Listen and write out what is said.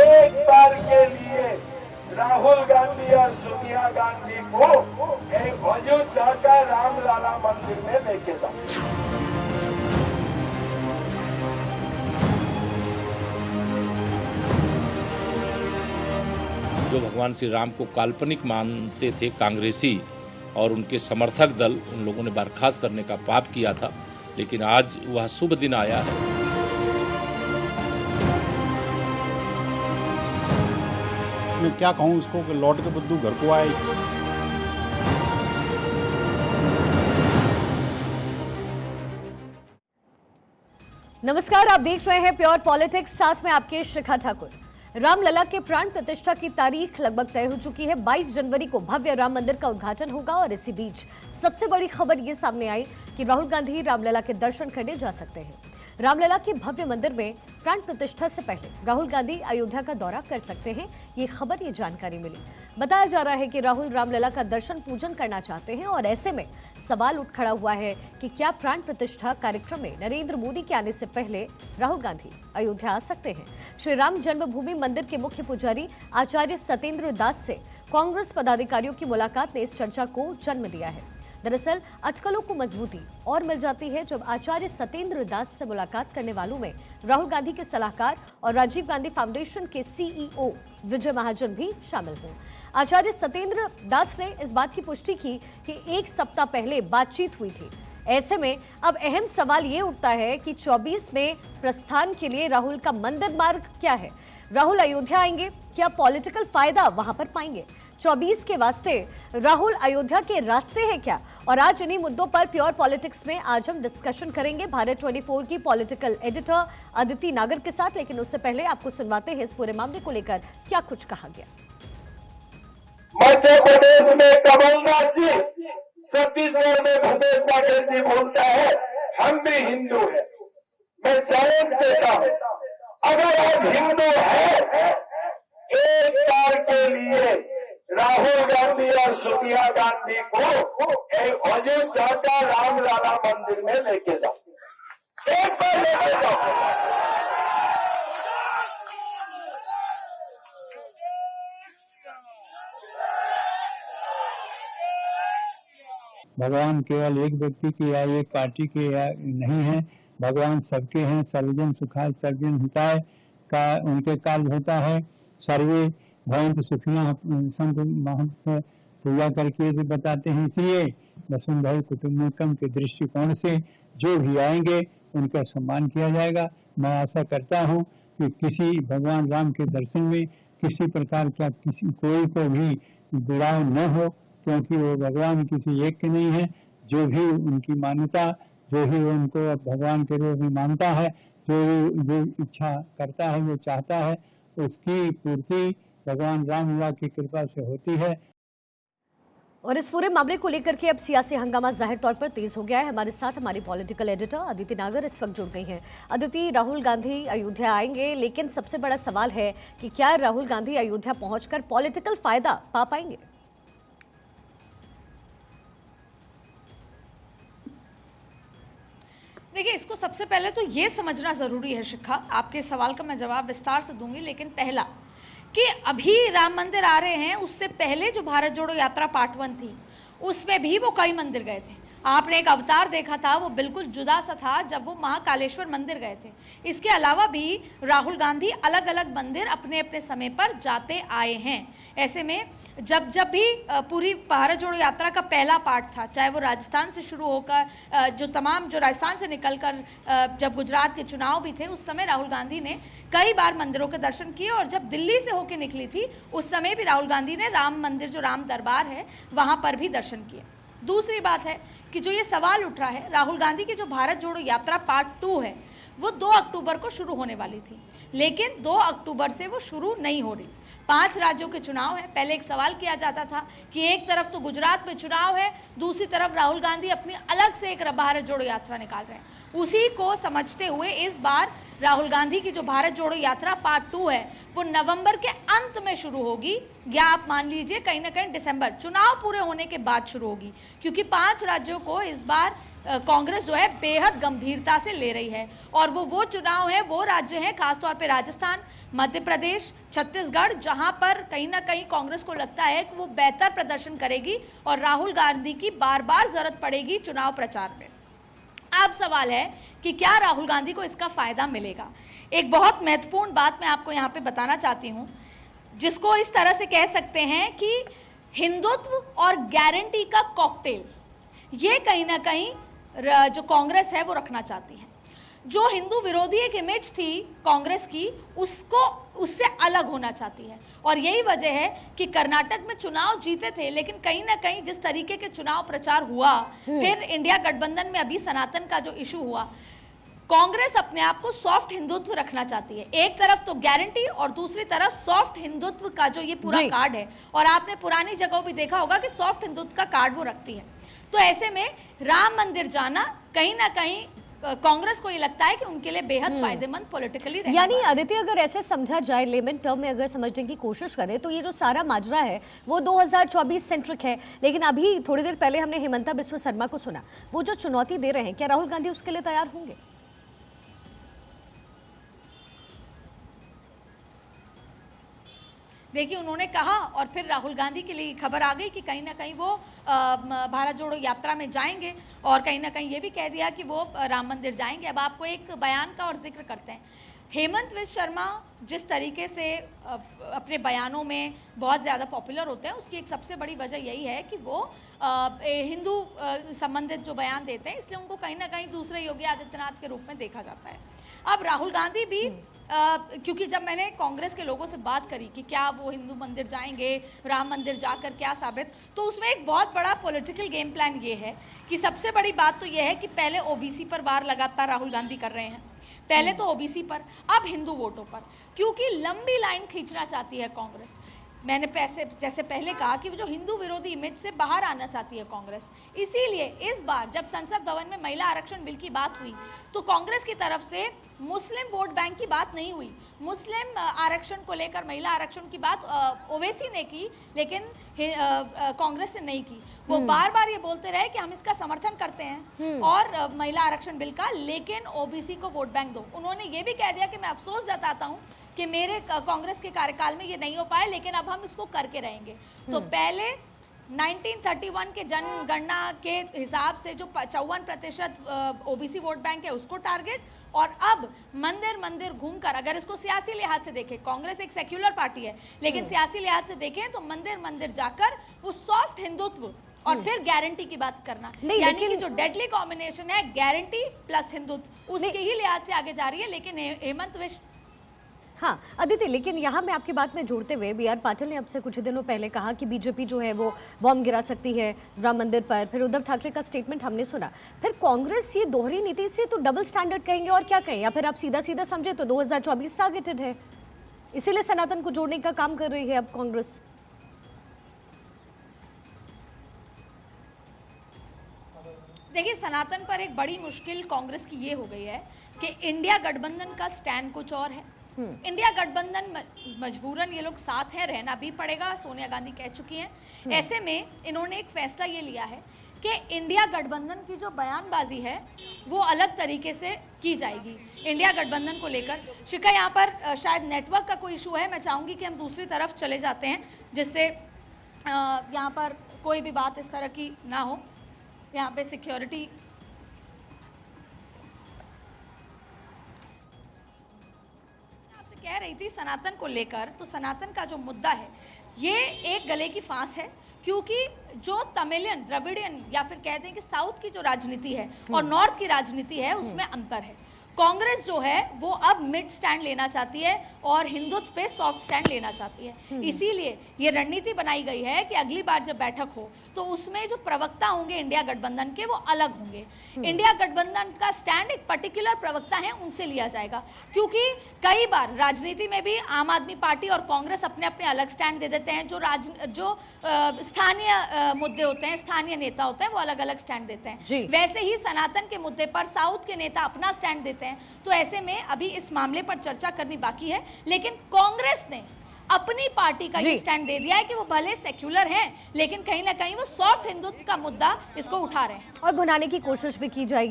एक बार के लिए राहुल गांधी और सोनिया गांधी को एक अयोध्या का रामलला मंदिर में लेके जाओ। जो भगवान श्री राम को काल्पनिक मानते थे कांग्रेसी और उनके समर्थक दल, उन लोगों ने बर्खास्त करने का पाप किया था, लेकिन आज वह शुभ दिन आया है। मैं क्या कहूँ उसको कि लौट के बुद्धू घर को आए। नमस्कार, आप देख रहे हैं प्योर पॉलिटिक्स, साथ में आपके शिखा ठाकुर। रामलला के प्राण प्रतिष्ठा की तारीख लगभग तय हो चुकी है। 22 जनवरी को भव्य राम मंदिर का उद्घाटन होगा और इसी बीच सबसे बड़ी खबर ये सामने आई कि राहुल गांधी रामलला के दर्शन करने जा सकते हैं। रामलला के भव्य मंदिर में प्राण प्रतिष्ठा से पहले राहुल गांधी अयोध्या का दौरा कर सकते हैं, ये खबर, ये जानकारी मिली। बताया जा रहा है कि राहुल रामलला का दर्शन पूजन करना चाहते हैं और ऐसे में सवाल उठ खड़ा हुआ है कि क्या प्राण प्रतिष्ठा कार्यक्रम में नरेंद्र मोदी के आने से पहले राहुल गांधी अयोध्या आ सकते हैं। श्री राम जन्मभूमि मंदिर के मुख्य पुजारी आचार्य सत्येंद्र दास से कांग्रेस पदाधिकारियों की मुलाकात ने इस चर्चा को जन्म दिया है। दरअसल अटकलों को मजबूती और मिल जाती है जब आचार्य सत्येंद्र दास से मुलाकात करने वालों में राहुल गांधी के सलाहकार और राजीव गांधी फाउंडेशन के सीईओ विजय महाजन भी शामिल हों। आचार्य सत्येंद्र दास ने इस बात की पुष्टि की कि 1 सप्ताह पहले बातचीत हुई थी। ऐसे में अब अहम सवाल ये उठता है कि 24 में प्रस्थान के लिए राहुल का मंदिर मार्ग क्या है। राहुल अयोध्या आएंगे, क्या पॉलिटिकल फायदा वहां पर पाएंगे? 24 के वास्ते राहुल अयोध्या के रास्ते हैं क्या? और आज इन्हीं मुद्दों पर प्योर पॉलिटिक्स में आज हम डिस्कशन करेंगे भारत 24 की पॉलिटिकल एडिटर अदिति नागर के साथ। लेकिन उससे पहले आपको सुनवाते हैं इस पूरे मामले को लेकर क्या कुछ कहा गया। मध्य प्रदेश में कमलनाथ जी, छत्तीसगढ़ में भूपेश बघेल जी बोलता है हम भी हिंदू हैं। मैं चैलेंज देता हूं, अगर आप हिंदू हैं, एक बार के लिए राहुल गांधी और सोनिया गांधी को एक अयोध्या का रामलला मंदिर में लेके जाओ, एक बार लेके जाओ। भगवान केवल एक व्यक्ति के या एक पार्टी के या नहीं है, भगवान सबके हैं। सर्वजन सुखाय सर्वजन हिताय का उनके काल होता है। सर्वे भवन्तु सुखिनः संत महंत पूजा करके भी बताते हैं। इसलिए वसुंधरा कुटुंबकम के दृष्टिकोण से जो भी आएंगे उनका सम्मान किया जाएगा। मैं आशा करता हूं कि किसी भगवान राम के दर्शन में किसी प्रकार का कोई को भी जुड़ाव न हो, क्योंकि वो भगवान किसी एक के नहीं है। जो भी उनकी मान्यता, जो भी उनको भगवान के रूप में मानता है, जो इच्छा करता है, जो चाहता है, उसकी पूर्ति भगवान राम की कृपा से होती है। और इस पूरे मामले को लेकर के अब सियासी हंगामा जाहिर तौर पर तेज हो गया है। हमारे साथ हमारी पॉलिटिकल एडिटर अदिति नागर इस वक्त जुड़ गई हैं। अदिति, राहुल गांधी अयोध्या आएंगे, लेकिन सबसे बड़ा सवाल है कि क्या राहुल गांधी अयोध्या पहुंचकर पॉलिटिकल फायदा पा पाएंगे? देखिए, इसको सबसे पहले तो ये समझना ज़रूरी है शिखा, आपके सवाल का मैं जवाब विस्तार से दूंगी, लेकिन पहला कि अभी राम मंदिर आ रहे हैं, उससे पहले जो भारत जोड़ो यात्रा पार्ट 1 थी उसमें भी वो कई मंदिर गए थे। आपने एक अवतार देखा था, वो बिल्कुल जुदा सा था जब वो महाकालेश्वर मंदिर गए थे। इसके अलावा भी राहुल गांधी अलग अलग मंदिर अपने अपने समय पर जाते आए हैं। ऐसे में जब भी पूरी भारत जोड़ो यात्रा का पहला पार्ट था, चाहे वो राजस्थान से शुरू होकर जो राजस्थान से निकलकर जब गुजरात के चुनाव भी थे, उस समय राहुल गांधी ने कई बार मंदिरों के दर्शन किए। और जब दिल्ली से होकर निकली थी उस समय भी राहुल गांधी ने राम मंदिर, जो राम दरबार है, वहाँ पर भी दर्शन किए। दूसरी बात है कि जो ये सवाल उठ रहा है, राहुल गांधी की जो भारत जोड़ो यात्रा पार्ट 2 है वो 2 अक्टूबर को शुरू होने वाली थी, लेकिन 2 अक्टूबर से वो शुरू नहीं हो रही। 5 राज्यों के चुनाव है। पहले एक सवाल किया जाता था कि एक तरफ तो गुजरात में चुनाव है, दूसरी तरफ राहुल गांधी अपनी अलग से एक भारत जोड़ो यात्रा निकाल रहे हैं। उसी को समझते हुए इस बार राहुल गांधी की जो भारत जोड़ो यात्रा पार्ट 2 है वो नवंबर के अंत में शुरू होगी, या आप मान लीजिए कहीं ना कहीं दिसंबर, चुनाव पूरे होने के बाद शुरू होगी, क्योंकि 5 राज्यों को इस बार कांग्रेस जो है बेहद गंभीरता से ले रही है। और वो चुनाव है, वो राज्य हैं, खासतौर पे राजस्थान, मध्य प्रदेश, छत्तीसगढ़, जहां पर कहीं ना कहीं कांग्रेस को लगता है कि वो बेहतर प्रदर्शन करेगी और राहुल गांधी की बार बार जरूरत पड़ेगी चुनाव प्रचार में। अब सवाल है कि क्या राहुल गांधी को इसका फायदा मिलेगा। एक बहुत महत्वपूर्ण बात मैं आपको यहाँ पे बताना चाहती हूँ, जिसको इस तरह से कह सकते हैं कि हिंदुत्व और गारंटी का कॉकटेल, ये कहीं ना कहीं जो कांग्रेस है वो रखना चाहती है। जो हिंदू विरोधी एक इमेज थी कांग्रेस की, उसको उससे अलग होना चाहती है। और यही वजह है कि कर्नाटक में चुनाव जीते थे, लेकिन कहीं ना कहीं जिस तरीके के चुनाव प्रचार हुआ, फिर इंडिया गठबंधन में अभी सनातन का जो इशू हुआ, कांग्रेस अपने आप को सॉफ्ट हिंदुत्व रखना चाहती है। एक तरफ तो गारंटी और दूसरी तरफ सॉफ्ट हिंदुत्व का जो ये पूरा कार्ड है। और आपने पुरानी जगहों भी देखा होगा कि सॉफ्ट हिंदुत्व का कार्ड वो रखती है। तो ऐसे में राम मंदिर जाना कहीं ना कहीं कांग्रेस को ये लगता है कि उनके लिए बेहद फायदेमंद पॉलिटिकली रहेगा। यानी आदित्य, अगर ऐसे समझा जाए, लेमन टर्म में अगर समझने की कोशिश करें, तो ये जो सारा माजरा है वो 2024 सेंट्रिक है। लेकिन अभी थोड़ी देर पहले हमने हिमंता बिस्व शर्मा को सुना, वो जो चुनौती दे रहे हैं, क्या राहुल गांधी उसके लिए तैयार होंगे? देखिए, उन्होंने कहा और फिर राहुल गांधी के लिए खबर आ गई कि कहीं ना कहीं वो भारत जोड़ो यात्रा में जाएंगे और कहीं ना कहीं ये भी कह दिया कि वो राम मंदिर जाएंगे। अब आपको एक बयान का और जिक्र करते हैं। हेमंत बिस्व शर्मा जिस तरीके से अपने बयानों में बहुत ज़्यादा पॉपुलर होते हैं, उसकी एक सबसे बड़ी वजह यही है कि वो हिंदू संबंधित जो बयान देते हैं, इसलिए उनको कहीं ना कहीं दूसरे योगी आदित्यनाथ के रूप में देखा जाता है। अब राहुल गांधी भी क्योंकि जब मैंने कांग्रेस के लोगों से बात करी कि क्या वो हिंदू मंदिर जाएंगे, राम मंदिर जाकर क्या साबित, तो उसमें एक बहुत बड़ा पॉलिटिकल गेम प्लान ये है कि सबसे बड़ी बात तो ये है कि पहले ओबीसी पर वार लगातार राहुल गांधी कर रहे हैं। पहले तो ओबीसी पर, अब हिंदू वोटों पर, क्योंकि लंबी लाइन खींचना चाहती है कांग्रेस। मैंने जैसे पहले कहा कि वो जो हिंदू विरोधी इमेज से बाहर आना चाहती है कांग्रेस। इसीलिए इस बार जब संसद भवन में महिला आरक्षण बिल की बात हुई, तो कांग्रेस की तरफ से मुस्लिम वोट बैंक की बात नहीं हुई। मुस्लिम आरक्षण को लेकर, महिला आरक्षण की बात ओवैसी ने की, लेकिन कांग्रेस ने नहीं की। वो बार बार ये बोलते रहे कि हम इसका समर्थन करते हैं और महिला आरक्षण बिल का, लेकिन ओबीसी को वोट बैंक दो। उन्होंने ये भी कह दिया कि मैं अफसोस जताता हूँ कि मेरे कांग्रेस के कार्यकाल में ये नहीं हो पाया, लेकिन अब हम इसको करके रहेंगे। तो पहले 1931 के जनगणना के हिसाब से जो 54% ओबीसी वोट बैंक है, उसको टारगेट, और अब मंदिर मंदिर घूमकर, अगर इसको सियासी लिहाज से देखें, कांग्रेस एक सेक्युलर पार्टी है, लेकिन सियासी लिहाज से देखें तो मंदिर मंदिर जाकर वो सॉफ्ट हिंदुत्व और फिर गारंटी की बात करना, यानी कि जो डेडली कॉम्बिनेशन है गारंटी प्लस हिंदुत्व, उसके ही लिहाज से आगे जा रही है। लेकिन हेमंत बिस्व, हाँ आदित्य, लेकिन यहाँ मैं आपकी बात में जोड़ते हुए, बी आर पाटिल ने अब से कुछ दिनों पहले कहा कि बीजेपी जो है वो बॉम्ब गिरा सकती है राम मंदिर पर। फिर उद्धव ठाकरे का स्टेटमेंट हमने सुना। फिर कांग्रेस ये दोहरी नीति से तो डबल स्टैंडर्ड कहेंगे और क्या कहें, या फिर आप सीधा सीधा समझे तो 2024 टारगेटेड है, इसीलिए सनातन को जोड़ने का काम कर रही है अब कांग्रेस। देखिए, सनातन पर एक बड़ी मुश्किल कांग्रेस की ये हो गई है कि इंडिया गठबंधन का स्टैंड कुछ और है। इंडिया गठबंधन मजबूरन ये लोग साथ हैं, रहना भी पड़ेगा, सोनिया गांधी कह चुकी हैं। ऐसे में इन्होंने एक फैसला ये लिया है कि इंडिया गठबंधन की जो बयानबाजी है वो अलग तरीके से की जाएगी। इंडिया गठबंधन को लेकर शिखा, यहाँ पर शायद नेटवर्क का कोई इशू है, मैं चाहूँगी कि हम दूसरी तरफ चले जाते हैं, जिससे यहाँ पर कोई भी बात इस तरह की ना हो। यहाँ पे सिक्योरिटी, कह रही थी सनातन को लेकर, तो सनातन का जो मुद्दा है ये एक गले की फांस है, क्योंकि जो तमिलियन, द्रविडियन या फिर कहते हैं कि साउथ की जो राजनीति है और नॉर्थ की राजनीति है, उसमें अंतर है। कांग्रेस जो है वो अब मिड स्टैंड लेना चाहती है और हिंदुत्व पे सॉफ्ट स्टैंड लेना चाहती है। इसीलिए ये रणनीति बनाई गई है कि अगली बार जब बैठक हो तो उसमें जो प्रवक्ता होंगे इंडिया गठबंधन के, वो अलग होंगे। इंडिया गठबंधन का स्टैंड एक पर्टिकुलर प्रवक्ता है, उनसे लिया जाएगा, क्योंकि कई बार राजनीति में भी आम आदमी पार्टी और कांग्रेस अपने अपने अलग स्टैंड दे देते हैं। जो स्थानीय मुद्दे होते हैं, स्थानीय नेता होते हैं, वो अलग अलग स्टैंड देते हैं। वैसे ही सनातन के मुद्दे पर साउथ के नेता अपना स्टैंड देते हैं। तो ऐसे में अभी इस मामले पर चर्चा करनी बाकी है, लेकिन कांग्रेस ने अपनी पार्टी का जी। ये स्टैंड दे दिया है कि वो भले सेक्युलर हैं लेकिन कहीं ना कहीं वो सॉफ्ट हिंदुत्व का मुद्दा इसको उठा रहे हैं और भुनाने की कोशिश भी की जाएगी।